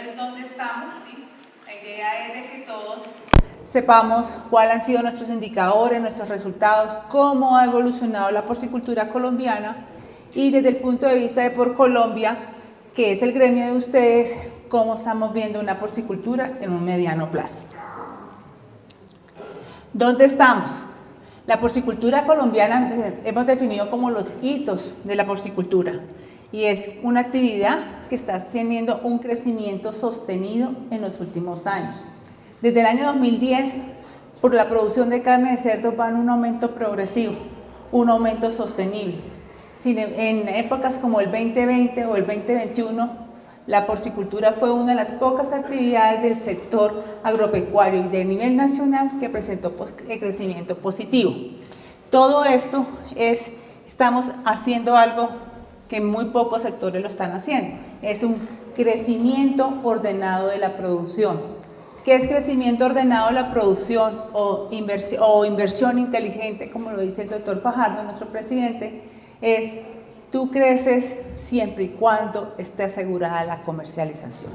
saber dónde estamos, ¿sí? La idea es de que todos sepamos cuáles han sido nuestros indicadores, nuestros resultados, cómo ha evolucionado la porcicultura colombiana y desde el punto de vista de PorColombia, que es el gremio de ustedes, cómo estamos viendo una porcicultura en un mediano plazo. ¿Dónde estamos? La porcicultura colombiana hemos definido como los hitos de la porcicultura y es una actividad que está teniendo un crecimiento sostenido en los últimos años. Desde el año 2010, por la producción de carne de cerdo va en un aumento progresivo, un aumento sostenible. En épocas como el 2020 o el 2021, la porcicultura fue una de las pocas actividades del sector agropecuario y de nivel nacional que presentó crecimiento positivo. Todo esto estamos haciendo algo que muy pocos sectores lo están haciendo, es un crecimiento ordenado de la producción. ¿Qué es crecimiento ordenado de la producción o inversión inteligente, como lo dice el doctor Fajardo, nuestro presidente? Es tú creces siempre y cuando esté asegurada la comercialización.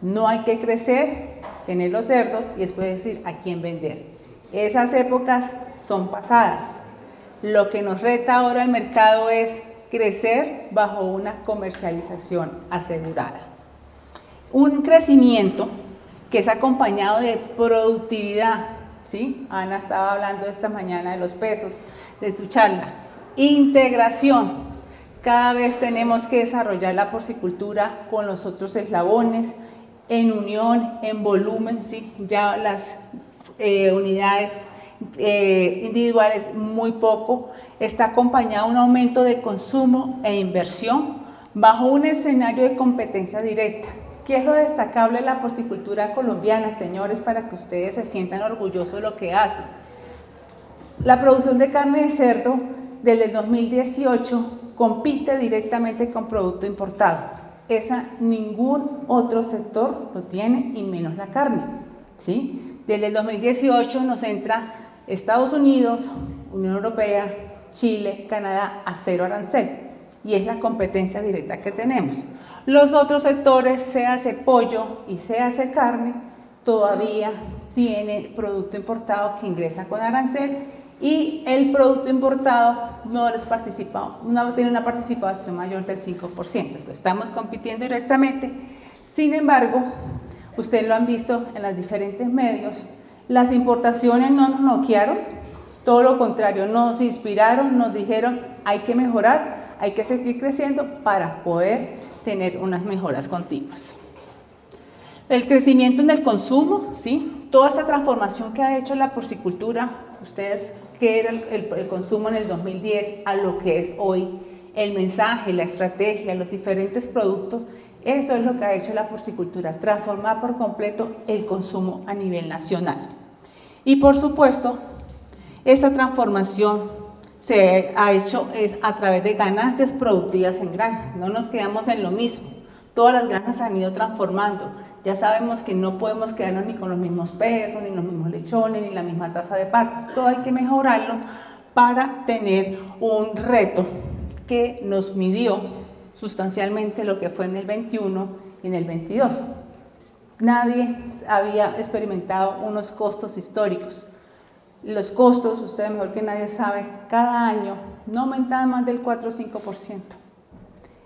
No hay que crecer, tener los cerdos y después decir a quién vender. Esas épocas son pasadas. Lo que nos reta ahora el mercado es crecer bajo una comercialización asegurada. Un crecimiento que es acompañado de productividad, ¿sí? Ana estaba hablando esta mañana de los pesos de su charla. Integración. Cada vez tenemos que desarrollar la porcicultura con los otros eslabones, en unión, en volumen, ¿sí? Ya las unidades individuales muy poco. Está acompañado de un aumento de consumo e inversión bajo un escenario de competencia directa. ¿Qué es lo destacable de la porcicultura colombiana, señores, para que ustedes se sientan orgullosos de lo que hacen? La producción de carne de cerdo desde el 2018 compite directamente con producto importado. Esa ningún otro sector lo tiene y menos la carne, ¿sí? Desde el 2018 nos entra Estados Unidos, Unión Europea, Chile, Canadá a cero arancel y es la competencia directa que tenemos. Los otros sectores, se hace pollo y se hace carne, todavía tiene producto importado que ingresa con arancel y el producto importado no tiene una participación mayor del 5%. Entonces, estamos compitiendo directamente. Sin embargo, ustedes lo han visto en los diferentes medios, las importaciones no nos noquearon, todo lo contrario, nos inspiraron, nos dijeron hay que mejorar, hay que seguir creciendo para poder tener unas mejoras continuas. El crecimiento en el consumo, ¿sí? Toda esta transformación que ha hecho la porcicultura, ustedes, que era el consumo en el 2010 a lo que es hoy, el mensaje, la estrategia, los diferentes productos, eso es lo que ha hecho la porcicultura, transformar por completo el consumo a nivel nacional. Y por supuesto, esa transformación se ha hecho a través de ganancias productivas en granja, no nos quedamos en lo mismo, todas las granjas se han ido transformando. Ya sabemos que no podemos quedarnos ni con los mismos pesos, ni los mismos lechones, ni la misma tasa de partos. Todo hay que mejorarlo para tener un reto que nos midió sustancialmente lo que fue en el 21 y en el 22. Nadie había experimentado unos costos históricos. Los costos, ustedes mejor que nadie saben, cada año no aumentaban más del 4 o 5%.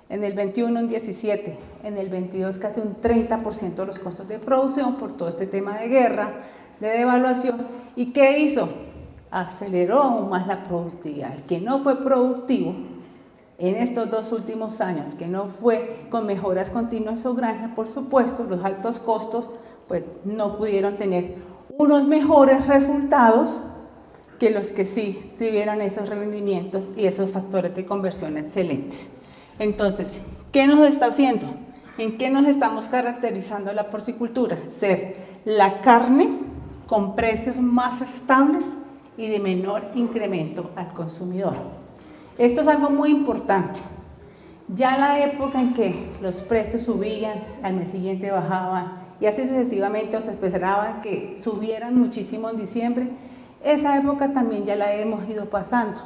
En el 21 un 17%, en el 22 casi un 30% de los costos de producción por todo este tema de guerra, de devaluación. ¿Y qué hizo? Aceleró aún más la productividad. El que no fue productivo en estos 2 últimos años, el que no fue con mejoras continuas en su granja, por supuesto, los altos costos, pues no pudieron tener unos mejores resultados que los que sí tuvieron esos rendimientos y esos factores de conversión excelentes. Entonces, ¿qué nos está haciendo? ¿En qué nos estamos caracterizando la porcicultura? Ser la carne con precios más estables y de menor incremento al consumidor. Esto es algo muy importante. Ya en la época en que los precios subían, al mes siguiente bajaban y así sucesivamente, o se esperaba que subieran muchísimo en diciembre, esa época también ya la hemos ido pasando.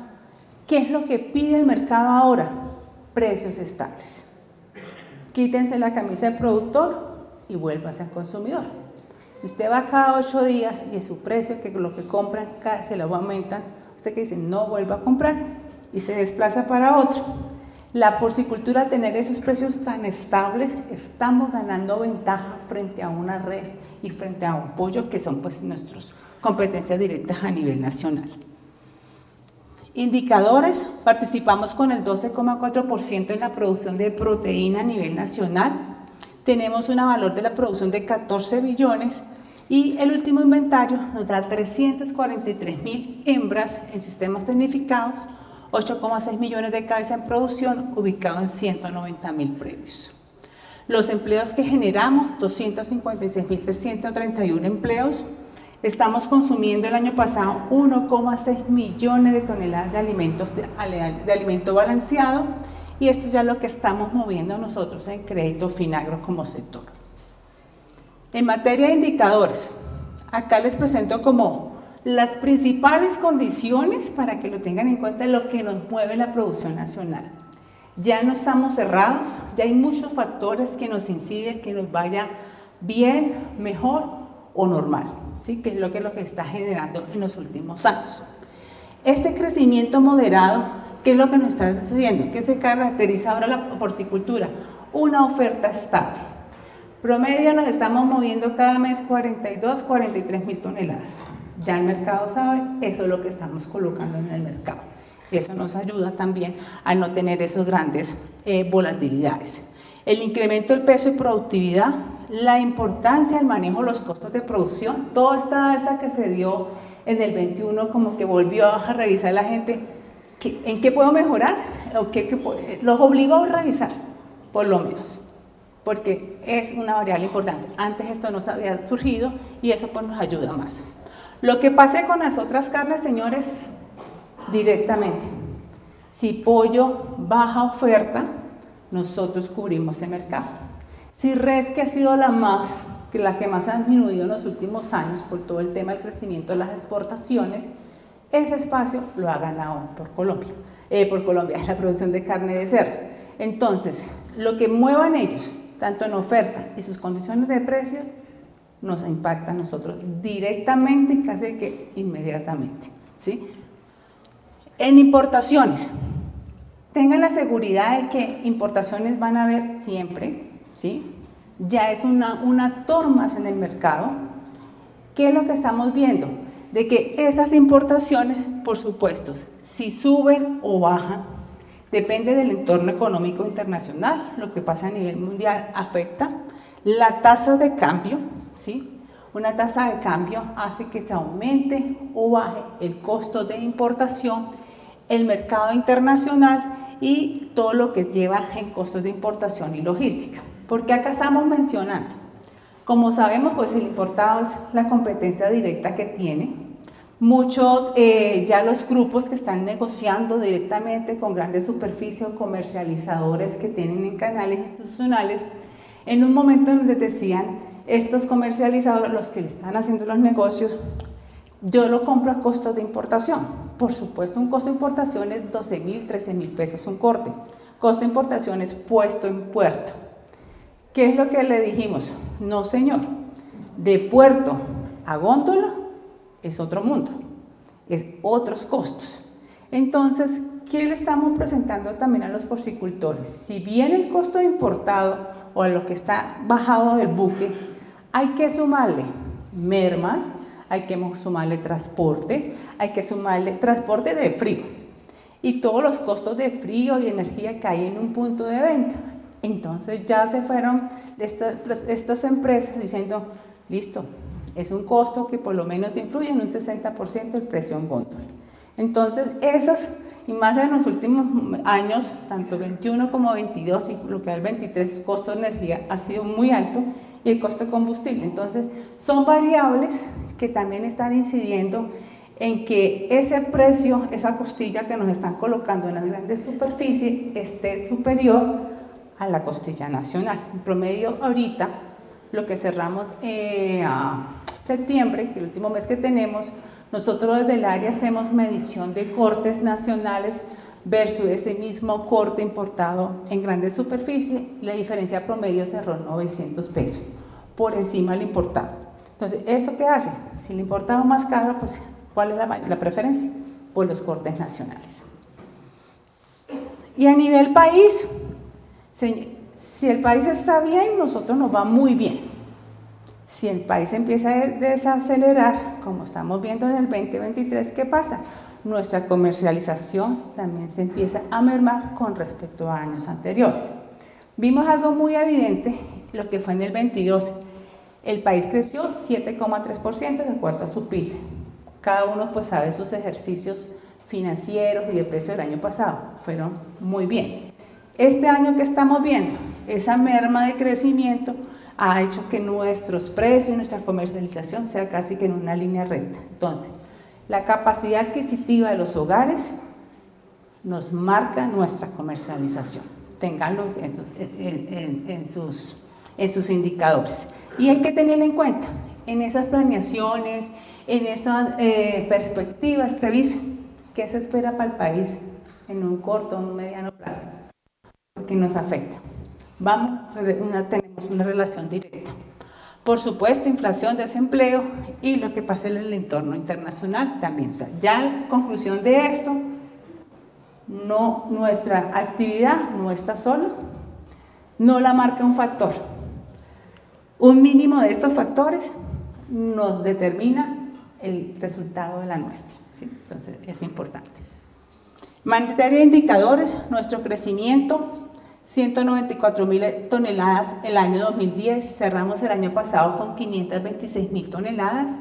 ¿Qué es lo que pide el mercado ahora? Precios estables. Quítense la camisa del productor y vuélvase al consumidor. Si usted va cada 8 días y es su precio, que lo que compran se lo aumentan, usted que dice no vuelva a comprar y se desplaza para otro. La porcicultura, al tener esos precios tan estables, estamos ganando ventaja frente a una res y frente a un pollo, que son pues nuestras competencias directas a nivel nacional. Indicadores: participamos con el 12,4% en la producción de proteína a nivel nacional. Tenemos un valor de la producción de 14 billones y el último inventario nos da 343.000 hembras en sistemas tecnificados, 8,6 millones de cabezas en producción, ubicado en 190.000 predios. Los empleos que generamos, 256.331 empleos. Estamos consumiendo el año pasado 1,6 millones de toneladas de alimento balanceado, y esto ya es lo que estamos moviendo nosotros en Crédito Finagro como sector. En materia de indicadores, acá les presento como las principales condiciones para que lo tengan en cuenta de lo que nos mueve la producción nacional. Ya no estamos cerrados, ya hay muchos factores que nos inciden que nos vaya bien, mejor o normal, ¿sí? Que es lo que está generando en los últimos años. Este crecimiento moderado, ¿qué es lo que nos está sucediendo? ¿Qué se caracteriza ahora la porcicultura? Una oferta estable. Promedio nos estamos moviendo cada mes 43.000 toneladas. Ya el mercado sabe, eso es lo que estamos colocando en el mercado. Eso nos ayuda también a no tener esos grandes volatilidades. El incremento del peso y productividad, la importancia del manejo de los costos de producción, toda esta alza que se dio en el 21 como que volvió a revisar la gente, ¿en qué puedo mejorar? Los obligo a revisar, por lo menos, porque es una variable importante. Antes esto no se había surgido y eso pues nos ayuda más. Lo que pase con las otras carnes, señores, directamente. Si pollo baja oferta, nosotros cubrimos el mercado. Si res, que ha sido la que más ha disminuido en los últimos años por todo el tema del crecimiento de las exportaciones, ese espacio lo ha ganado por Colombia, es la producción de carne de cerdo. Entonces, lo que muevan ellos, tanto en oferta y sus condiciones de precio, nos impacta a nosotros directamente y casi que inmediatamente, ¿sí? En importaciones, tengan la seguridad de que importaciones van a haber siempre, ¿sí? Ya es un actor más en el mercado. ¿Qué es lo que estamos viendo? De que esas importaciones, por supuesto, si suben o bajan, depende del entorno económico internacional. Lo que pasa a nivel mundial afecta. La tasa de cambio, ¿sí? Una tasa de cambio hace que se aumente o baje el costo de importación, el mercado internacional y todo lo que lleva en costos de importación y logística. ¿Por qué acá estamos mencionando? Como sabemos, pues el importado es la competencia directa que tiene. Muchos, ya los grupos que están negociando directamente con grandes superficies o comercializadores que tienen en canales institucionales, en un momento donde decían, estos comercializadores, los que le están haciendo los negocios, yo lo compro a costo de importación. Por supuesto, un costo de importación es 12.000, 13.000 pesos un corte. Costo de importación es puesto en puerto. ¿Qué es lo que le dijimos? No, señor. De puerto a góndola es otro mundo, es otros costos. Entonces, ¿qué le estamos presentando también a los porcicultores? Si bien el costo de importado o a lo que está bajado del buque, hay que sumarle mermas, hay que sumarle transporte, hay que sumarle transporte de frío y todos los costos de frío y energía que hay en un punto de venta. Entonces ya se fueron estas empresas diciendo, listo, es un costo que por lo menos influye en un 60% del precio en góndola. Entonces esas, y más en los últimos años, tanto 21 como 22 y lo que va el 23, el costo de energía ha sido muy alto y el costo de combustible. Entonces son variables que también están incidiendo en que ese precio, esa costilla que nos están colocando en las grandes superficies esté superior a la costilla nacional. En promedio ahorita, lo que cerramos a septiembre, el último mes que tenemos, nosotros desde el área hacemos medición de cortes nacionales versus ese mismo corte importado en grandes superficies. La diferencia promedio cerró 900 pesos. por encima del importado. Entonces, ¿eso qué hace? Si el importado es más caro, pues, ¿cuál es la preferencia? Por los cortes nacionales. Y a nivel país, si el país está bien, nosotros nos va muy bien. Si el país empieza a desacelerar, como estamos viendo en el 2023, ¿qué pasa? Nuestra comercialización también se empieza a mermar con respecto a años anteriores. Vimos algo muy evidente, lo que fue en el 22. El país creció 7,3% de acuerdo a su PIB. Cada uno pues sabe sus ejercicios financieros y de precio del año pasado. Fueron muy bien. Este año que estamos viendo, esa merma de crecimiento ha hecho que nuestros precios y nuestra comercialización sea casi que en una línea recta. Entonces, la capacidad adquisitiva de los hogares nos marca nuestra comercialización. Ténganlo en sus indicadores. Y hay que tener en cuenta, en esas planeaciones, en esas perspectivas que dicen, ¿qué se espera para el país en un corto o un mediano plazo? Porque nos afecta. Tenemos una relación directa. Por supuesto, inflación, desempleo y lo que pasa en el entorno internacional también. Ya en conclusión de esto, nuestra actividad no está sola, no la marca un factor. Un mínimo de estos factores nos determina el resultado de la nuestra, ¿sí? Entonces es importante. En materia de indicadores, nuestro crecimiento, 194.000 toneladas el año 2010, cerramos el año pasado con 526.000 toneladas,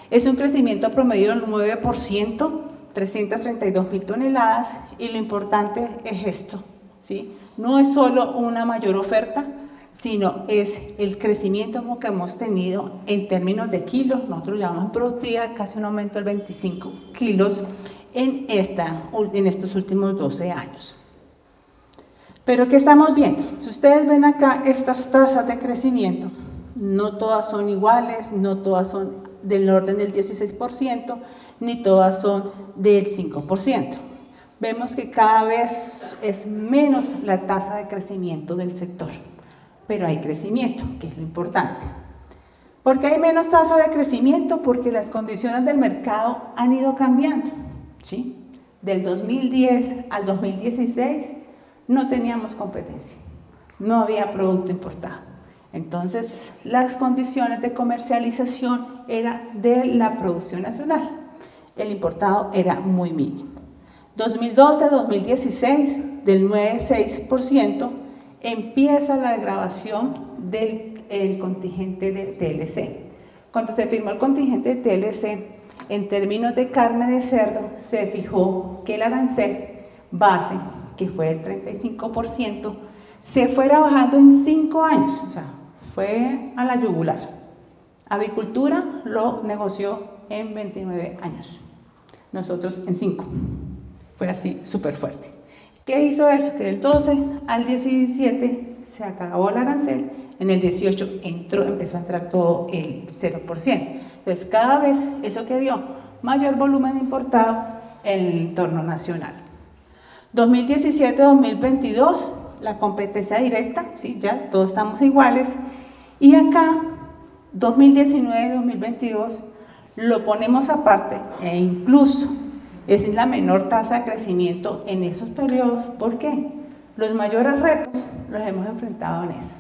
es un crecimiento promedio del 9%, 332.000 toneladas, y lo importante es esto, ¿sí? No es solo una mayor oferta, sino es el crecimiento que hemos tenido en términos de kilos. Nosotros llamamos en productividad casi un aumento del 25 kilos en estos últimos 12 años. Pero ¿qué estamos viendo? Si ustedes ven acá estas tasas de crecimiento, no todas son iguales, no todas son del orden del 16%, ni todas son del 5%. Vemos que cada vez es menos la tasa de crecimiento del sector, pero hay crecimiento, que es lo importante. ¿Por qué hay menos tasa de crecimiento? Porque las condiciones del mercado han ido cambiando, ¿sí? Del 2010 al 2016 no teníamos competencia, no había producto importado. Entonces, las condiciones de comercialización eran de la producción nacional. El importado era muy mínimo. 2012-2016, del 9,6%, empieza la degradación del contingente de TLC. Cuando se firmó el contingente de TLC, en términos de carne de cerdo, se fijó que el arancel base, que fue el 35%, se fuera bajando en 5 años, o sea, fue a la yugular. Avicultura lo negoció en 29 años, nosotros en 5. Fue así, súper fuerte. ¿Qué hizo eso? Que del 12 al 17 se acabó el arancel, en el 18 empezó a entrar todo el 0%. Entonces, cada vez eso que dio mayor volumen importado en el entorno nacional. 2017-2022, la competencia directa, ¿sí? Ya todos estamos iguales. Y acá, 2019-2022, lo ponemos aparte e incluso es la menor tasa de crecimiento en esos periodos. ¿Por qué? Los mayores retos los hemos enfrentado en eso.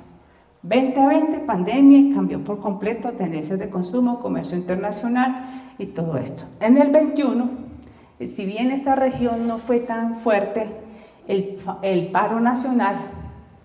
2020, pandemia, cambió por completo tendencias de consumo, comercio internacional y todo esto. En el 21, si bien esta región no fue tan fuerte, el paro nacional,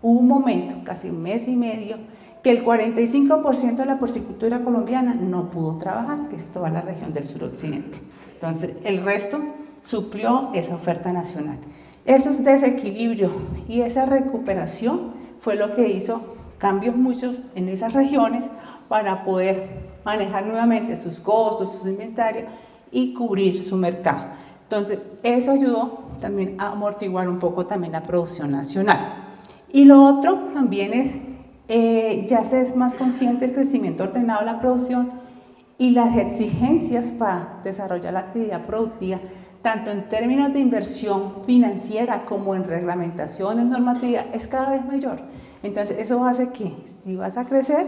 hubo un momento, casi un mes y medio, que el 45% de la porcicultura colombiana no pudo trabajar, que es toda la región del suroccidente. Entonces, el resto suplió esa oferta nacional. Esos desequilibrios y esa recuperación fue lo que hizo cambios muchos en esas regiones para poder manejar nuevamente sus costos, sus inventarios y cubrir su mercado. Entonces, eso ayudó también a amortiguar un poco también la producción nacional. Y lo otro también es, ya se es más consciente del crecimiento ordenado de la producción y las exigencias para desarrollar la actividad productiva, tanto en términos de inversión financiera como en reglamentación, en normatividad, es cada vez mayor. Entonces, eso hace que si vas a crecer,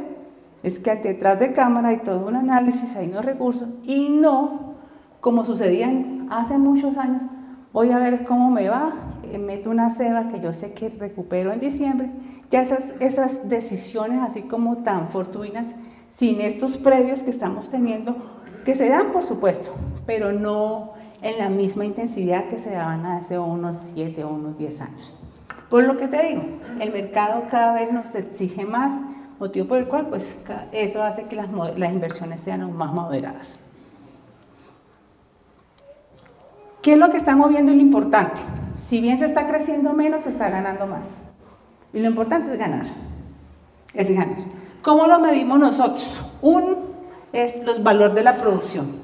Es que detrás de cámara hay todo un análisis, hay unos recursos, y no, como sucedía hace muchos años, voy a ver cómo me va, meto una ceba que yo sé que recupero en diciembre. Ya esas decisiones así como tan fortuitas, sin estos previos que estamos teniendo, que se dan por supuesto, pero no en la misma intensidad que se daban hace unos 7 o unos 10 años. Por lo que te digo, el mercado cada vez nos exige más, motivo por el cual pues eso hace que las inversiones sean aún más moderadas. ¿Qué es lo que está moviendo lo importante? Si bien se está creciendo menos, se está ganando más. Y lo importante es ganar. Es ganar. ¿Cómo lo medimos nosotros? Es los valores de la producción.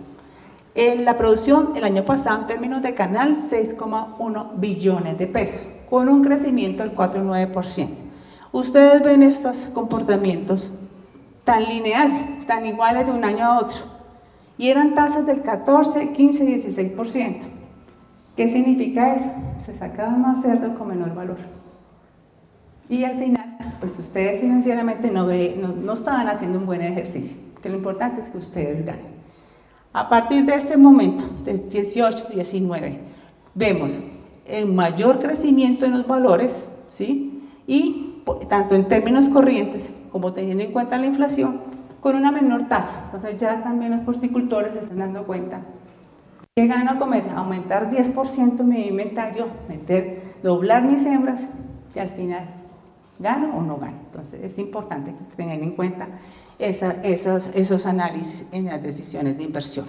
La producción el año pasado en términos de canal, 6,1 billones de pesos, con un crecimiento del 4,9%. Ustedes ven estos comportamientos tan lineales, tan iguales de un año a otro, y eran tasas del 14, 15, 16%. ¿Qué significa eso? Se sacaba más cerdo con menor valor. Y al final, pues ustedes financieramente no estaban haciendo un buen ejercicio, que lo importante es que ustedes ganen. A partir de este momento, de 18, 19, vemos el mayor crecimiento en los valores, ¿sí? Y tanto en términos corrientes como teniendo en cuenta la inflación, con una menor tasa. Entonces ya también los porcicultores se están dando cuenta que gano aumentar 10% mi inventario, doblar mis hembras, y al final gano o no gano. Entonces es importante tener en cuenta esos análisis en las decisiones de inversión.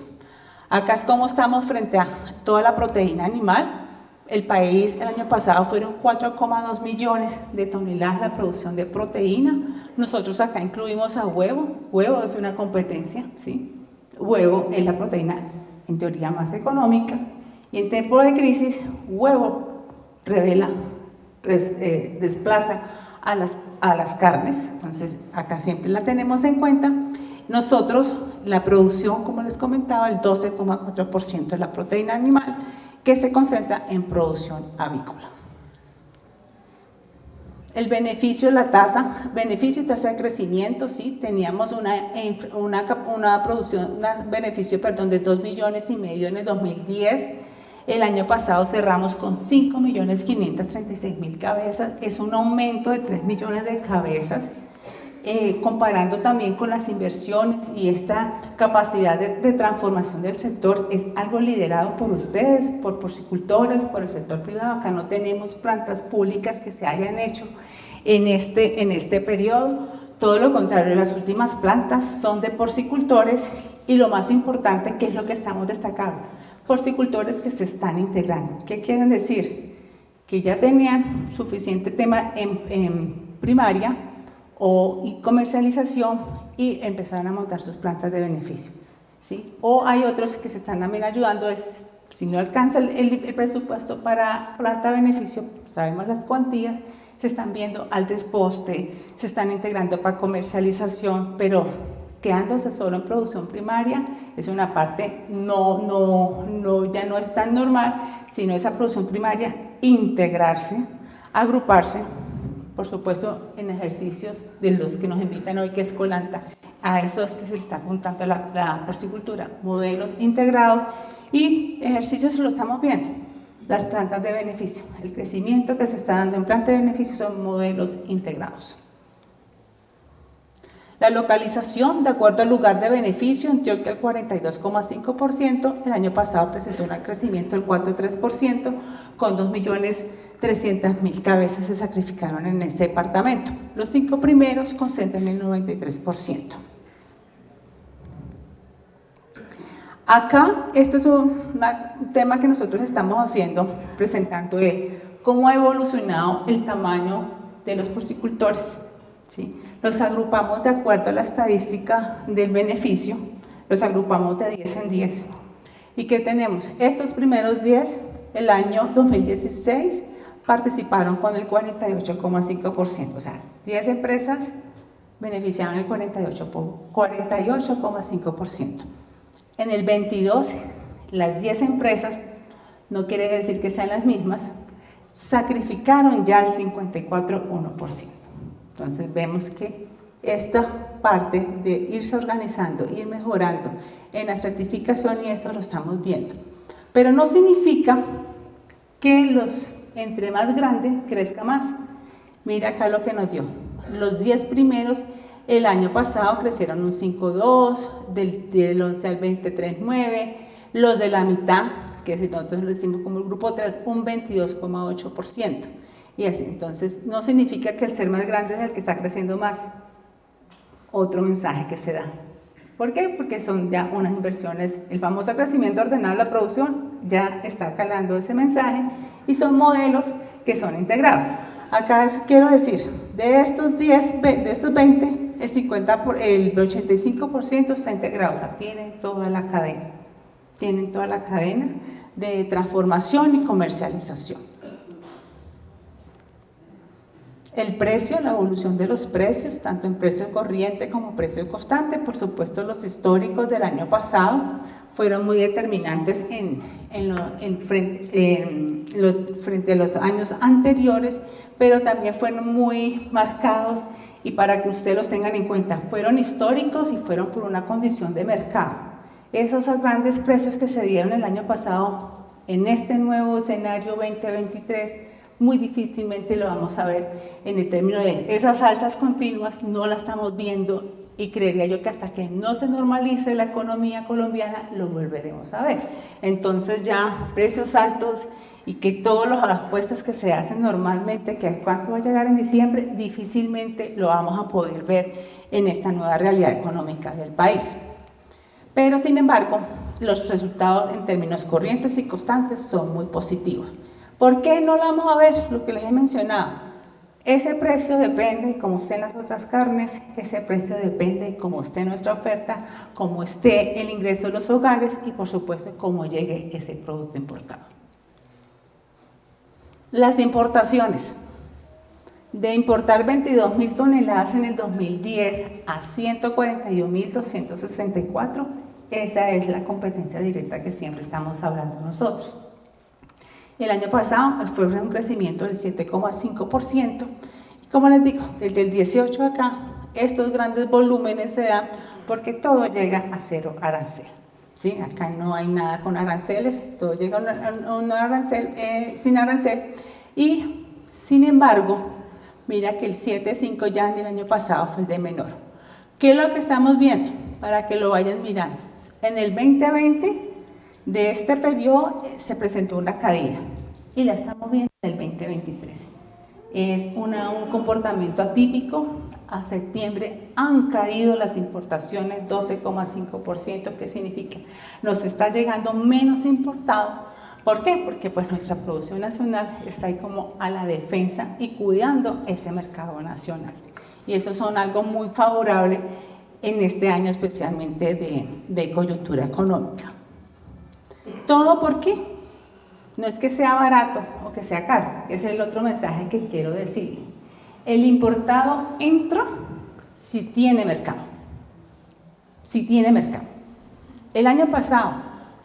Acá es como estamos frente a toda la proteína animal. El país el año pasado fueron 4,2 millones de toneladas la producción de proteína. Nosotros acá incluimos a huevo. Huevo es una competencia, ¿sí? Huevo es la proteína en teoría más económica, y en tiempo de crisis, huevo desplaza a las carnes. Entonces acá siempre la tenemos en cuenta. Nosotros, la producción, como les comentaba, el 12,4% de la proteína animal, que se concentra en producción avícola. El beneficio de la tasa, beneficio y tasa de crecimiento, sí, teníamos un beneficio de 2,5 millones en el 2010. El año pasado cerramos con 5.536.000 cabezas, es un aumento de 3 millones de cabezas, comparando también con las inversiones y esta capacidad de transformación del sector. Es algo liderado por ustedes, por porcicultores, por el sector privado. Acá no tenemos plantas públicas que se hayan hecho en este periodo. Todo lo contrario, las últimas plantas son de porcicultores, y lo más importante, que es lo que estamos destacando, porcicultores que se están integrando. ¿Qué quieren decir? Que ya tenían suficiente tema en primaria y comercialización, y empezaron a montar sus plantas de beneficio, ¿sí? O hay otros que se están también ayudando, si no alcanza el presupuesto para planta de beneficio, sabemos las cuantías, se están viendo al desposte, se están integrando para comercialización, pero quedándose solo en producción primaria es una parte ya no es tan normal, sino esa producción primaria integrarse, agruparse, por supuesto en ejercicios de los que nos invitan hoy, que es Colanta, a esos que se está apuntando la porcicultura, modelos integrados, y ejercicios lo estamos viendo, las plantas de beneficio, el crecimiento que se está dando en plantas de beneficio son modelos integrados. La localización, de acuerdo al lugar de beneficio, Antioquia el 42,5%, el año pasado presentó un crecimiento del 4,3%, con 2.300.000 cabezas se sacrificaron en este departamento. Los 5 primeros concentran el 93%. Acá, este es un tema que nosotros estamos presentando de cómo ha evolucionado el tamaño de los porcicultores, ¿sí? Los agrupamos de acuerdo a la estadística del beneficio, los agrupamos de 10 en 10. ¿Y qué tenemos? Estos primeros 10, el año 2016, participaron con el 48,5%, o sea, 10 empresas beneficiaron el 48,5%. En el 22, las 10 empresas, no quiere decir que sean las mismas, sacrificaron ya el 54,1%. Entonces vemos que esta parte de irse organizando, ir mejorando en la estratificación, y eso lo estamos viendo. Pero no significa que entre más grande crezca más. Mira acá lo que nos dio. Los 10 primeros el año pasado crecieron un 5,2, del 11 al 20, 3,9, los de la mitad, que nosotros le decimos como el grupo 3, un 22,8%. Y así, entonces, no significa que el ser más grande es el que está creciendo más. Otro mensaje que se da. ¿Por qué? Porque son ya unas inversiones, el famoso crecimiento ordenado de la producción ya está calando ese mensaje, y son modelos que son integrados. Acá quiero decir, de estos 20, el 85% está integrado, o sea, tienen toda la cadena. Tienen toda la cadena de transformación y comercialización. El precio, la evolución de los precios, tanto en precio corriente como precio constante. Por supuesto, los históricos del año pasado fueron muy determinantes frente a los años anteriores, pero también fueron muy marcados, y para que ustedes los tengan en cuenta, fueron históricos y fueron por una condición de mercado. Esos grandes precios que se dieron el año pasado, en este nuevo escenario 2023, muy difícilmente lo vamos a ver en el término de esas alzas continuas, no la estamos viendo, y creería yo que hasta que no se normalice la economía colombiana lo volveremos a ver. Entonces ya precios altos, y que todas las apuestas que se hacen normalmente, que a cuánto va a llegar en diciembre, difícilmente lo vamos a poder ver en esta nueva realidad económica del país. Pero sin embargo, los resultados en términos corrientes y constantes son muy positivos. ¿Por qué no lo vamos a ver? Lo que les he mencionado. Ese precio depende de cómo estén las otras carnes, ese precio depende de cómo esté nuestra oferta, cómo esté el ingreso de los hogares, y por supuesto cómo llegue ese producto importado. Las importaciones. De importar 22.000 toneladas en el 2010 a 141.264, esa es la competencia directa que siempre estamos hablando nosotros. El año pasado fue un crecimiento del 7,5%. Como les digo, desde el 18 acá, estos grandes volúmenes se dan porque todo llega a cero arancel. ¿Sí? Acá no hay nada con aranceles, todo llega a un arancel, sin arancel, y sin embargo, mira que el 7,5 ya del año pasado fue el de menor. ¿Qué es lo que estamos viendo? Para que lo vayan mirando. En el 2020, de este periodo, se presentó una caída, y la estamos viendo en el 2023. Es un comportamiento atípico. A septiembre han caído las importaciones 12,5%. ¿Qué significa? Nos está llegando menos importado. ¿Por qué? Porque pues nuestra producción nacional está ahí como a la defensa y cuidando ese mercado nacional. Y eso son algo muy favorable en este año, especialmente de coyuntura económica. ¿Todo por qué? No es que sea barato o que sea caro, ese es el otro mensaje que quiero decir. El importado entra si tiene mercado. Si tiene mercado. El año pasado,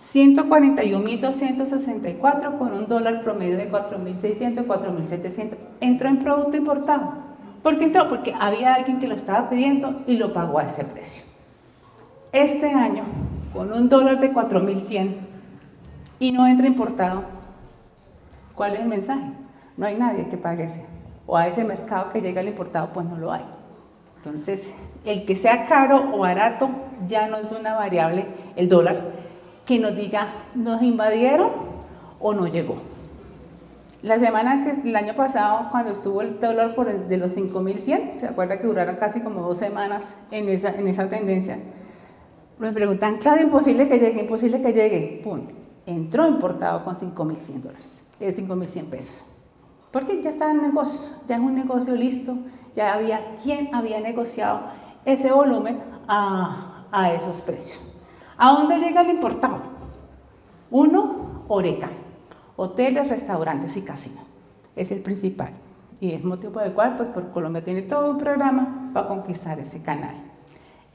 141.264 con un dólar promedio de 4.600, 4.700. Entró en producto importado. ¿Por qué entró? Porque había alguien que lo estaba pidiendo y lo pagó a ese precio. Este año, con un dólar de 4.100 y no entra importado, ¿cuál es el mensaje? No hay nadie que pague ese. O a ese mercado que llega el importado, pues no lo hay. Entonces, el que sea caro o barato ya no es una variable, el dólar, que nos diga, ¿nos invadieron o no llegó? La semana el año pasado, cuando estuvo el dólar de los 5.100, ¿se acuerda que duraron casi como 2 semanas en esa tendencia? Me preguntan, claro, imposible que llegue. ¡Pum! Entró importado con 5.100 dólares, 5.100 pesos. Porque ya estaba en negocio, ya es un negocio listo, ya había quien había negociado ese volumen a esos precios. ¿A dónde llega el importado? Uno, Horeca, hoteles, restaurantes y casinos. Es el principal. Y es motivo por el cual pues, Colombia tiene todo un programa para conquistar ese canal.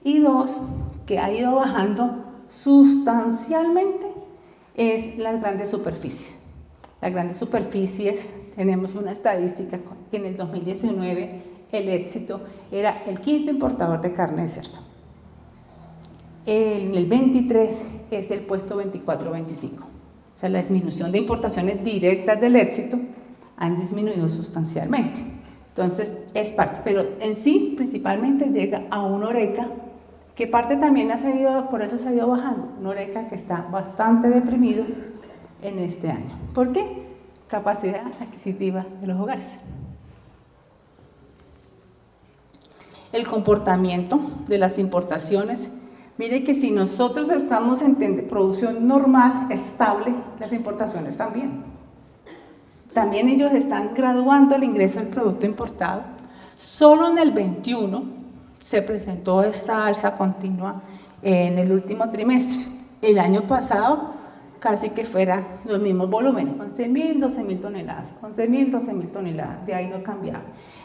Y dos, que ha ido bajando sustancialmente, es las grandes superficies. Las grandes superficies, tenemos una estadística que en el 2019 el éxito, era el quinto importador de carne de cerdo. En el 23 es el puesto 24-25. O sea, la disminución de importaciones directas del éxito han disminuido sustancialmente. Entonces, es parte, pero en sí, principalmente llega a un Horeca, que parte también por eso se ha ido bajando. Un Horeca que está bastante deprimido en este año. ¿Por qué? Capacidad adquisitiva de los hogares. El comportamiento de las importaciones. Mire que si nosotros estamos en producción normal, estable, las importaciones también. También ellos están graduando el ingreso del producto importado. Solo en el 21 se presentó esa alza continua en el último trimestre. El año pasado casi que fuera los mismos volúmenes, 11.000, 12.000 toneladas, 11.000, 12.000 toneladas, de ahí no cambiaba.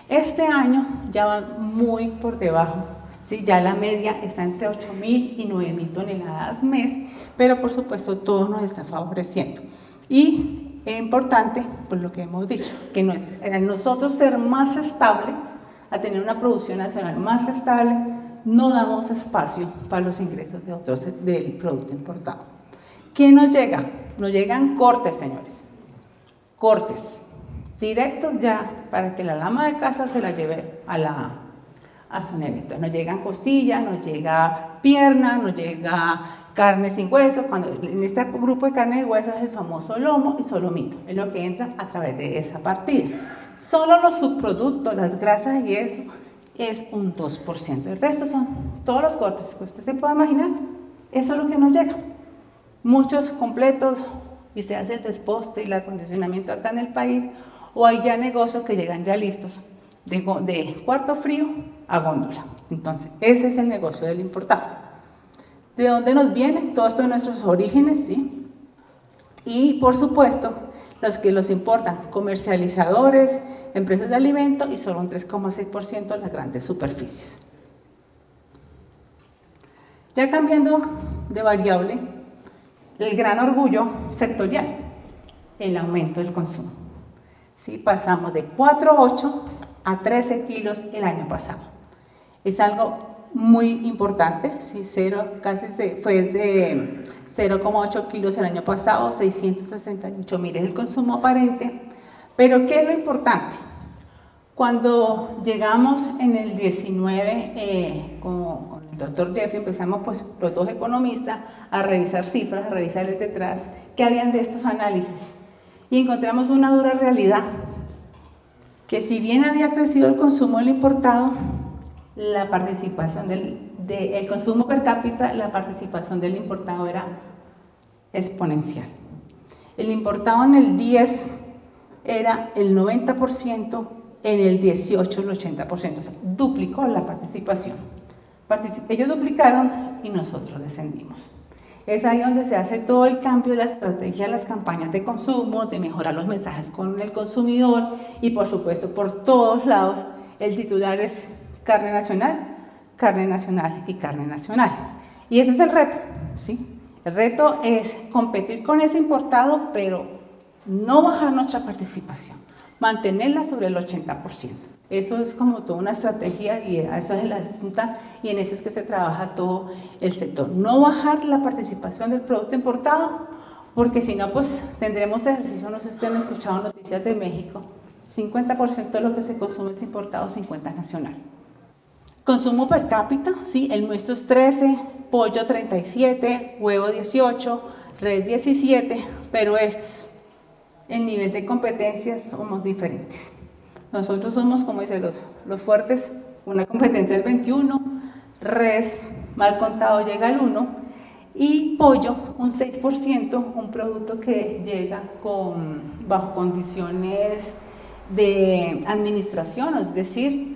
Este año ya va muy por debajo. Sí, ya la media está entre 8.000 y 9.000 toneladas mes, pero por supuesto todo nos está favoreciendo. Y es importante, pues lo que hemos dicho, que nosotros ser más estable, a tener una producción nacional más estable, no damos espacio para los ingresos del producto importado. ¿Qué nos llega? Nos llegan cortes, señores. Cortes directos ya para que la ama de casa se la lleve a su nevera. Entonces nos llegan costillas, nos llega pierna, nos llega carne sin hueso. En este grupo de carne de hueso es el famoso lomo y solomito, es lo que entra a través de esa partida. Solo los subproductos, las grasas y eso, es un 2%. El resto son todos los cortes que usted se pueda imaginar. Eso es lo que nos llega. Muchos completos y se hace el desposte y el acondicionamiento acá en el país, o hay ya negocios que llegan ya listos de cuarto frío a góndola. Entonces, ese es el negocio del importado. ¿De dónde nos vienen? Todo esto de nuestros orígenes, ¿sí? Y, por supuesto, los que los importan, comercializadores, empresas de alimentos y solo un 3,6% las grandes superficies. Ya cambiando de variable, el gran orgullo sectorial, el aumento del consumo. ¿Sí? Pasamos de 4,8 a 13 kilos el año pasado. Es algo muy importante, ¿sí? Fue de 0,8 kilos el año pasado, 668 mil es el consumo aparente. Pero ¿qué es lo importante? Cuando llegamos en el 19 con el doctor Jeffrey, empezamos pues los dos economistas a revisar cifras, a revisarles detrás qué habían de estos análisis. Y encontramos una dura realidad, que si bien había crecido el consumo del importado, la participación el consumo per cápita, la participación del importado era exponencial. El importado en el 10 era el 90%, en el 18 el 80%, o sea, duplicó la participación. Ellos duplicaron y nosotros descendimos. Es ahí donde se hace todo el cambio de la estrategia, las campañas de consumo, de mejorar los mensajes con el consumidor y por supuesto por todos lados el titular es carne nacional y carne nacional. Y ese es el reto, ¿sí? El reto es competir con ese importado, pero no bajar nuestra participación, mantenerla sobre el 80%. Eso es como toda una estrategia y eso es la punta y en eso es que se trabaja todo el sector. No bajar la participación del producto importado, porque si no, pues tendremos ejercicio, no sé si ustedes han escuchado noticias de México, 50% de lo que se consume es importado, 50% es nacional. Consumo per cápita, sí, el nuestro es 13, pollo 37, huevo 18, red 17, pero el nivel de competencias somos diferentes. Nosotros somos, como dicen los fuertes, una competencia del 21, res mal contado llega al 1 y pollo un 6%, un producto que llega bajo condiciones de administración, es decir,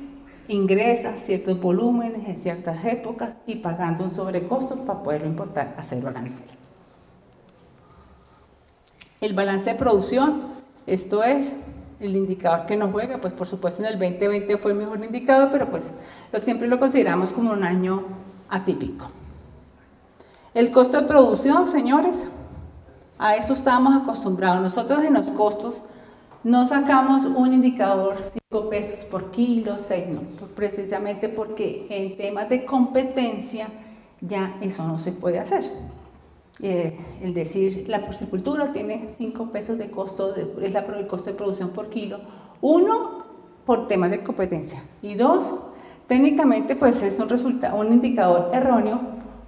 ingresa ciertos volúmenes en ciertas épocas y pagando un sobrecosto para poderlo importar, hacer balance. El balance de producción, esto es el indicador que nos juega, pues por supuesto en el 2020 fue el mejor indicador, pero pues siempre lo consideramos como un año atípico. El costo de producción, señores, a eso estábamos acostumbrados. Nosotros en los costos No sacamos un indicador 5 pesos por kilo, 6, no, precisamente porque en temas de competencia ya eso no se puede hacer. El decir, la porcicultura tiene 5 pesos de costo, es el costo de producción por kilo, 1, por temas de competencia, y 2, técnicamente pues es un indicador erróneo,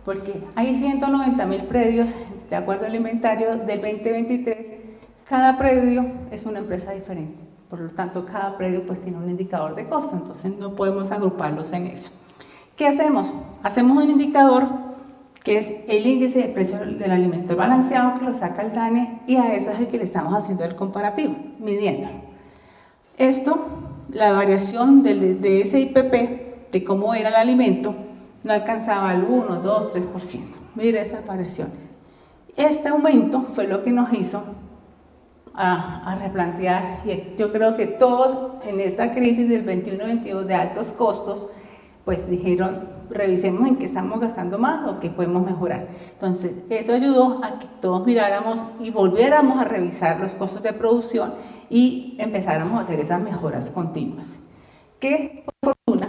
porque hay 190.000 predios, de acuerdo al inventario del 2023, cada predio es una empresa diferente, por lo tanto cada predio pues tiene un indicador de costo, entonces no podemos agruparlos en eso. ¿Qué hacemos? Hacemos un indicador que es el índice de precio del alimento balanceado, que lo saca el DANE, y a eso es el que le estamos haciendo el comparativo, midiendo. Esto, la variación de ese IPP, de cómo era el alimento, no alcanzaba el 1, 2, 3%. Mire esas variaciones. Este aumento fue lo que nos hizo a replantear, y yo creo que todos en esta crisis del 21-22 de altos costos, pues dijeron, revisemos en qué estamos gastando más o qué podemos mejorar. Entonces, eso ayudó a que todos miráramos y volviéramos a revisar los costos de producción y empezáramos a hacer esas mejoras continuas. Que, por fortuna,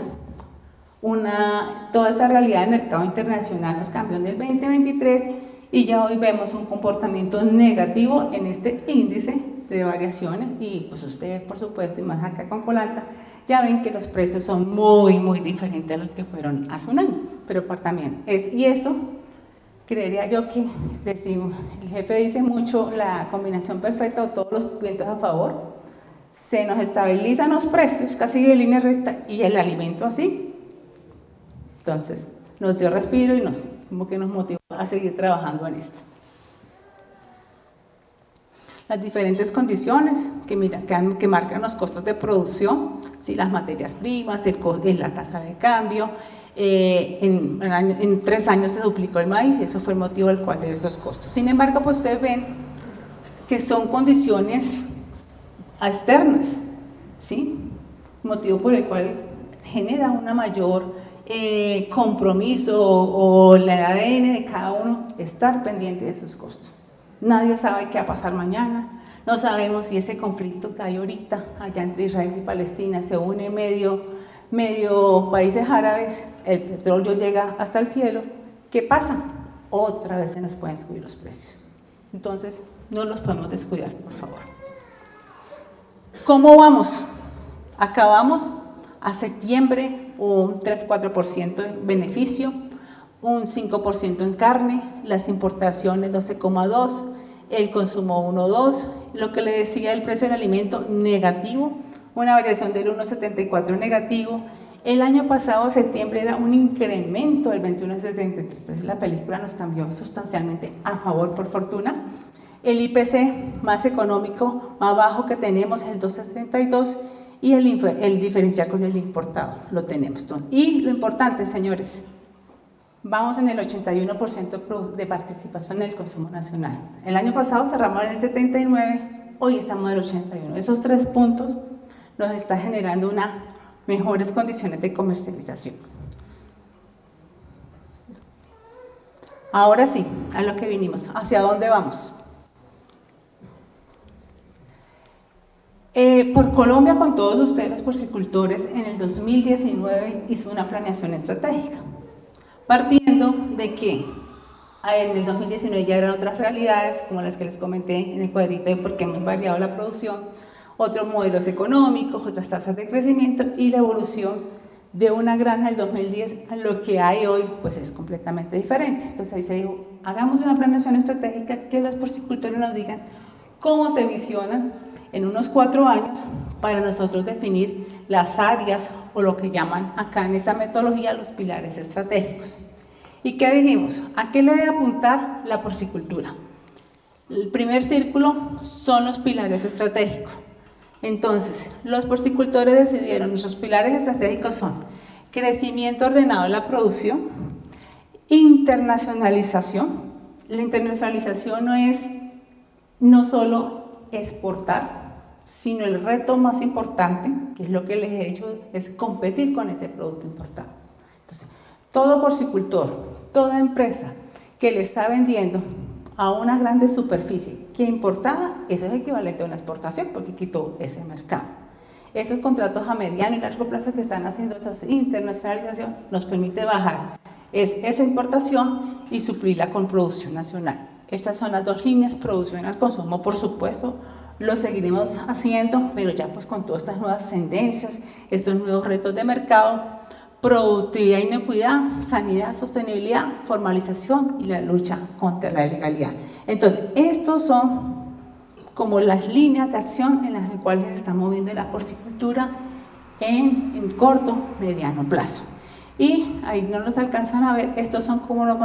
toda esa realidad del mercado internacional nos cambió en el 2023 y ya hoy vemos un comportamiento negativo en este índice de variaciones, y pues ustedes, por supuesto, y más acá con Colanta, ya ven que los precios son muy diferentes a los que fueron hace un año, pero también y eso, creería yo que decimos, el jefe dice mucho, la combinación perfecta o todos los vientos a favor, se nos estabilizan los precios casi de línea recta y el alimento así. Entonces, nos dio respiro y como que nos motivó a seguir trabajando en esto. Las diferentes condiciones que marcan los costos de producción, ¿sí? Las materias primas, la tasa de cambio, en 3 años se duplicó el maíz y eso fue el motivo del cual de esos costos. Sin embargo, pues ustedes ven que son condiciones externas, ¿sí? Motivo por el cual genera una mayor compromiso o el ADN de cada uno estar pendiente de esos costos. Nadie sabe qué va a pasar mañana, no sabemos si ese conflicto que hay ahorita allá entre Israel y Palestina se une medio países árabes, el petróleo llega hasta el cielo, ¿qué pasa? Otra vez se nos pueden subir los precios. Entonces, no los podemos descuidar, por favor. ¿Cómo vamos? Acabamos a septiembre un 3-4% en beneficio, un 5% en carne, las importaciones 12,2%, el consumo 1,2%, lo que le decía el precio del alimento negativo, una variación del 1,74% negativo. El año pasado, septiembre, era un incremento del 21,73%, entonces la película nos cambió sustancialmente a favor, por fortuna. El IPC más económico, más bajo que tenemos, el 2,72%, y el diferencial con el importado lo tenemos. Y lo importante, señores, vamos en el 81% de participación en el consumo nacional. El año pasado cerramos en el 79%, hoy estamos en el 81%. Esos 3 puntos nos están generando unas mejores condiciones de comercialización. Ahora sí, a lo que vinimos. ¿Hacia dónde vamos? Por Colombia, con todos ustedes los porcicultores, en el 2019 hizo una planeación estratégica, partiendo de que en el 2019 ya eran otras realidades, como las que les comenté en el cuadrito de por qué hemos variado la producción, otros modelos económicos, otras tasas de crecimiento, y la evolución de una granja del 2010 a lo que hay hoy, pues es completamente diferente. Entonces ahí se dijo, hagamos una planeación estratégica, que los porcicultores nos digan cómo se visionan en unos 4 años para nosotros definir las áreas o lo que llaman acá en esta metodología los pilares estratégicos. ¿Y qué dijimos? ¿A qué le debe apuntar la porcicultura? El primer círculo son los pilares estratégicos. Entonces, los porcicultores decidieron, nuestros pilares estratégicos son crecimiento ordenado de la producción, internacionalización. La internacionalización no solo exportar, sino el reto más importante, que es lo que les he dicho, es competir con ese producto importado. Entonces, todo porcicultor, toda empresa que le está vendiendo a una grande superficie que importaba, eso es equivalente a una exportación porque quitó ese mercado. Esos contratos a mediano y largo plazo que están haciendo esa internacionalización nos permite bajar esa importación y suplirla con producción nacional. Esas son las dos líneas, producción al consumo, por supuesto, lo seguiremos haciendo, pero ya pues con todas estas nuevas tendencias, estos nuevos retos de mercado, productividad y inequidad, sanidad, sostenibilidad, formalización y la lucha contra la ilegalidad. Entonces, estos son como las líneas de acción en las cuales se está moviendo la porcicultura en corto, mediano plazo. Y ahí no nos alcanzan a ver, estos son como los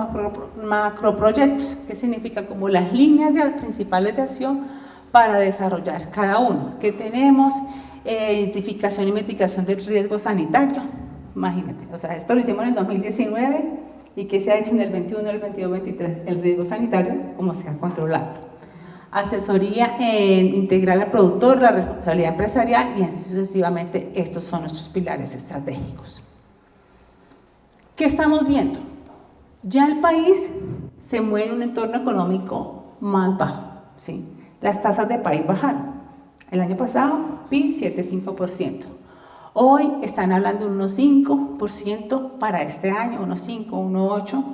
macroproyectos, que significa como las líneas principales de acción para desarrollar cada uno. Que tenemos identificación y mitigación del riesgo sanitario. Imagínate, o sea, esto lo hicimos en el 2019 y que se ha hecho en el 21, el 22, 23, el riesgo sanitario, cómo se ha controlado. Asesoría integral al productor, la responsabilidad empresarial y así sucesivamente, estos son nuestros pilares estratégicos. ¿Qué estamos viendo? Ya el país se mueve en un entorno económico más bajo, ¿sí? Las tasas de país bajaron. El año pasado, PIB 7,5%. Hoy están hablando de unos 5% para este año, unos 5, 1,8%,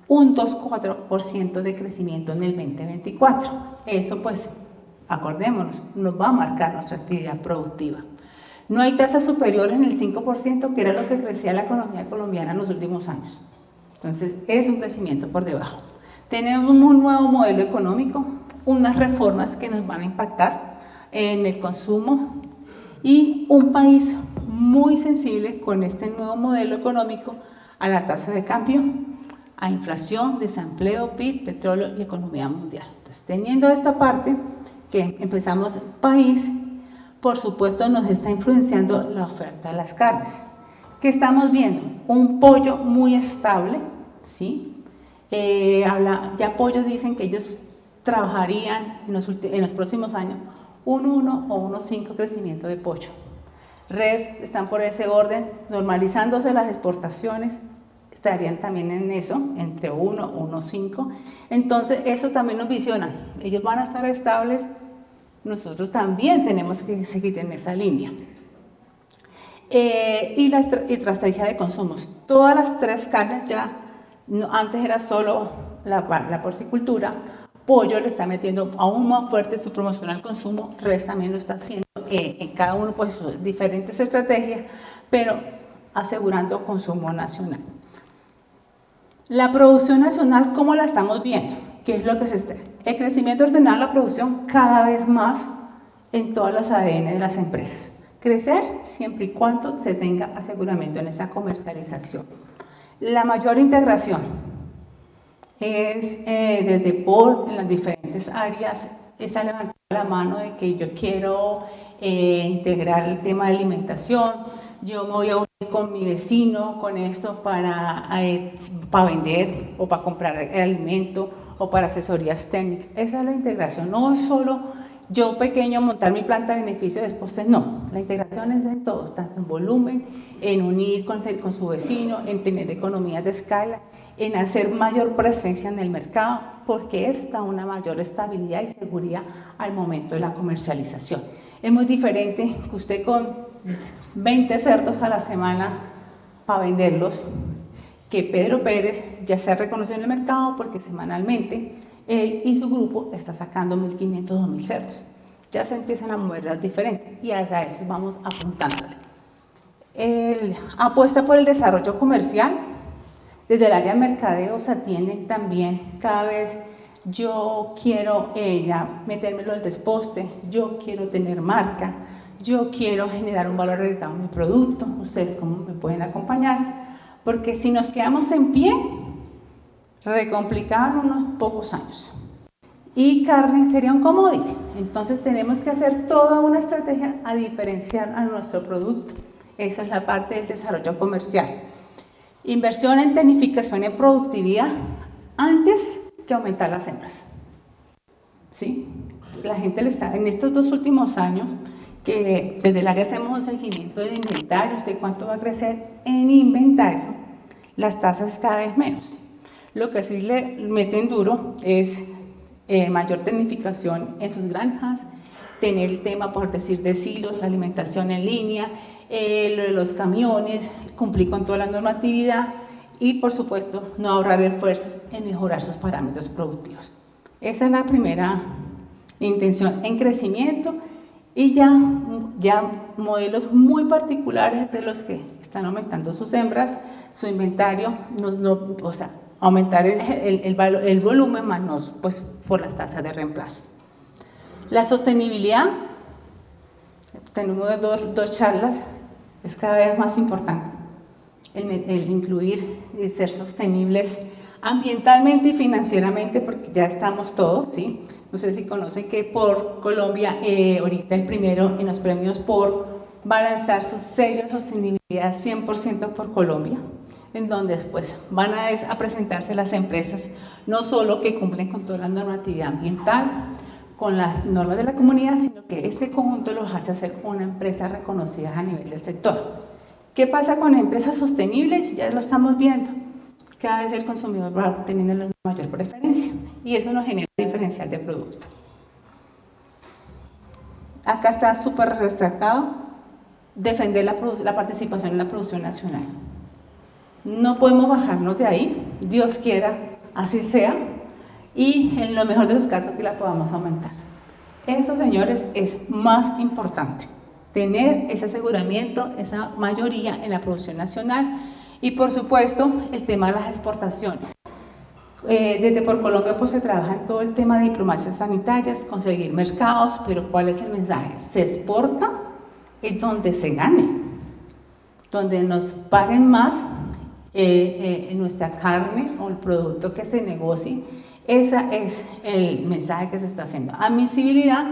un 2,4% de crecimiento en el 2024. Eso pues, acordémonos, nos va a marcar nuestra actividad productiva. No hay tasas superiores en el 5%, que era lo que crecía la economía colombiana en los últimos años. Entonces, es un crecimiento por debajo. Tenemos un nuevo modelo económico, unas reformas que nos van a impactar en el consumo y un país muy sensible con este nuevo modelo económico a la tasa de cambio, a inflación, desempleo, PIB, petróleo y economía mundial. Entonces, teniendo esta parte que empezamos país, por supuesto nos está influenciando la oferta de las carnes. ¿Qué estamos viendo? Un pollo muy estable, ¿sí? Ya pollos dicen que ellos trabajarían en los próximos años un 1 o 1,5 crecimiento de pollo. Res están por ese orden, normalizándose las exportaciones, estarían también en eso, entre 1 o 1,5. Entonces, eso también nos visiona. Ellos van a estar estables, nosotros también tenemos que seguir en esa línea. Y la estrategia de consumos. Todas las tres carnes ya, antes era solo la porcicultura, pollo le está metiendo aún más fuerte su promoción al consumo, res también lo está haciendo, en cada uno pues sus diferentes estrategias, pero asegurando consumo nacional. La producción nacional, ¿cómo la estamos viendo? ¿Qué es lo que se está? El crecimiento ordenado de la producción cada vez más en todos los ADN de las empresas. Crecer siempre y cuando se tenga aseguramiento en esa comercialización. La mayor integración es desde POL en las diferentes áreas, esa levantar la mano de que yo quiero integrar el tema de alimentación, yo me voy a unir con mi vecino con esto para vender o para comprar el alimento o para asesorías técnicas. Esa es la integración, no es solo yo pequeño montar mi planta de beneficio después, no, la integración es en todos, tanto en volumen, en unir con su vecino, en tener economías de escala, en hacer mayor presencia en el mercado, porque eso da una mayor estabilidad y seguridad al momento de la comercialización. Es muy diferente que usted con 20 cerdos a la semana para venderlos, que Pedro Pérez ya se ha reconocido en el mercado porque semanalmente él y su grupo está sacando 1.500, 2.000 cerdos. Ya se empiezan a mover diferentes y a eso vamos apuntándole. Apuesta por el desarrollo comercial. Desde el área de mercadeo se atienden también cada vez. Yo quiero metérmelo al desposte, yo quiero tener marca, yo quiero generar un valor agregado en mi producto. Ustedes cómo me pueden acompañar, porque si nos quedamos en pie, recomplicaban unos pocos años. Y carne sería un commodity. Entonces tenemos que hacer toda una estrategia a diferenciar a nuestro producto. Esa es la parte del desarrollo comercial. Inversión en tecnificación y productividad antes que aumentar las hembras. ¿Sí? La gente le está, en estos 2 últimos años, que desde el área hacemos un seguimiento de inventarios, de cuánto va a crecer en inventario, las tasas cada vez menos. Lo que sí le meten duro es mayor tecnificación en sus granjas, tener el tema, por decir, de silos, alimentación en línea, lo de los camiones, cumplir con toda la normatividad y, por supuesto, no ahorrar esfuerzos en mejorar sus parámetros productivos. Esa es la primera intención en crecimiento y ya modelos muy particulares de los que están aumentando sus hembras, su inventario, o sea, aumentar el volumen más no, pues, por las tasas de reemplazo. La sostenibilidad, tenemos dos charlas, es cada vez más importante el incluir y ser sostenibles ambientalmente y financieramente, porque ya estamos todos, ¿sí? No sé si conocen que por Colombia, ahorita el primero en los premios por va a lanzar su sello de sostenibilidad 100% por Colombia, en donde después van a presentarse las empresas, no solo que cumplen con toda la normatividad ambiental, con las normas de la comunidad, sino que ese conjunto los hace ser una empresa reconocida a nivel del sector. ¿Qué pasa con empresas sostenibles? Ya lo estamos viendo. Cada vez el consumidor va teniendo una mayor preferencia y eso nos genera diferencial de producto. Acá está súper destacado defender la participación en la producción nacional. No podemos bajarnos de ahí, Dios quiera, así sea, y en lo mejor de los casos que la podamos aumentar. Eso, señores, es más importante, tener ese aseguramiento, esa mayoría en la producción nacional y, por supuesto, el tema de las exportaciones. Desde por Colombia pues se trabaja en todo el tema de diplomacias sanitarias, conseguir mercados, pero ¿cuál es el mensaje? Se exporta es donde se gane, donde nos paguen más en nuestra carne o el producto que se negocie. Ese es el mensaje que se está haciendo. Admisibilidad,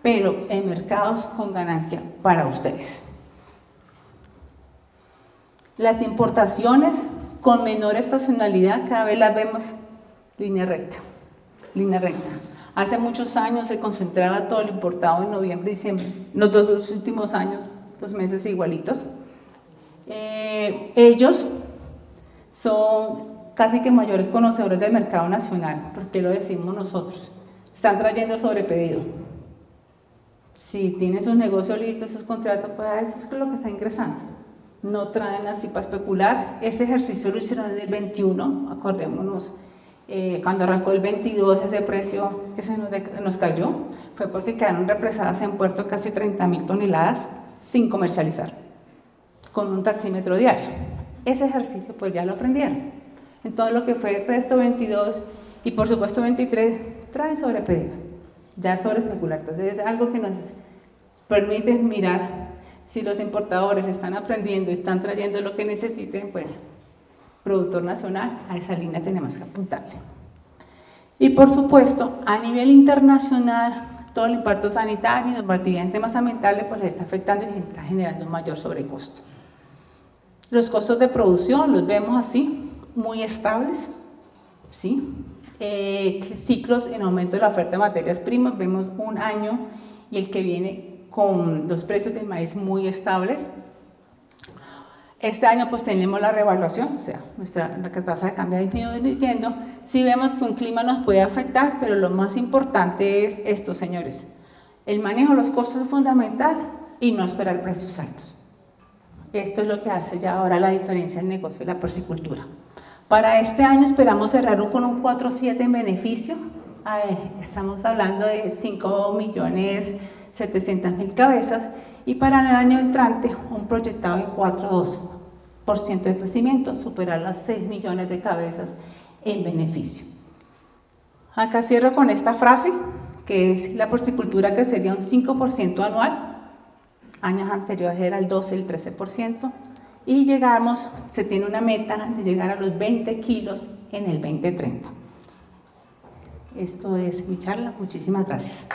pero en mercados con ganancia para ustedes. Las importaciones con menor estacionalidad cada vez las vemos línea recta, línea recta. Hace muchos años se concentraba todo lo importado en noviembre y diciembre. Los dos últimos años, los meses igualitos. Ellos son casi que mayores conocedores del mercado nacional, porque lo decimos nosotros. Están trayendo sobrepedido. Si tienen sus negocios listos, sus contratos, pues eso es lo que está ingresando. No traen así para especular. Ese ejercicio lo hicieron en el 21, acordémonos. Cuando arrancó el 22, ese precio que se nos cayó fue porque quedaron represadas en puerto casi 30.000 toneladas sin comercializar, con un taxímetro diario. Ese ejercicio pues ya lo aprendieron. En todo lo que fue el resto 22 y por supuesto 23, trae sobrepedido, ya sobre especular. Entonces es algo que nos permite mirar si los importadores están aprendiendo, están trayendo lo que necesiten, pues productor nacional, a esa línea tenemos que apuntarle. Y por supuesto, a nivel internacional, todo el impacto sanitario y normatividad en temas ambientales pues les está afectando y está generando un mayor sobrecosto. Los costos de producción los vemos así, muy estables, ¿sí? Ciclos en aumento de la oferta de materias primas, vemos un año y el que viene con los precios del maíz muy estables. Este año pues tenemos la revaluación, o sea, la tasa de cambio ha disminuyendo. Sí vemos que un clima nos puede afectar, pero lo más importante es esto, señores. El manejo de los costos es fundamental y no esperar precios altos. Esto es lo que hace ya ahora la diferencia en el negocio de la porcicultura. Para este año esperamos cerrar con un 4.7 en beneficio. Estamos hablando de 5.700.000 cabezas. Y para el año entrante, un proyectado de 4,2% de crecimiento, superar las 6 millones de cabezas en beneficio. Acá cierro con esta frase, que es: la porcicultura crecería un 5% anual. Años anteriores era el 12, el 13%. Y se tiene una meta de llegar a los 20 kilos en el 2030. Esto es mi charla. Muchísimas gracias.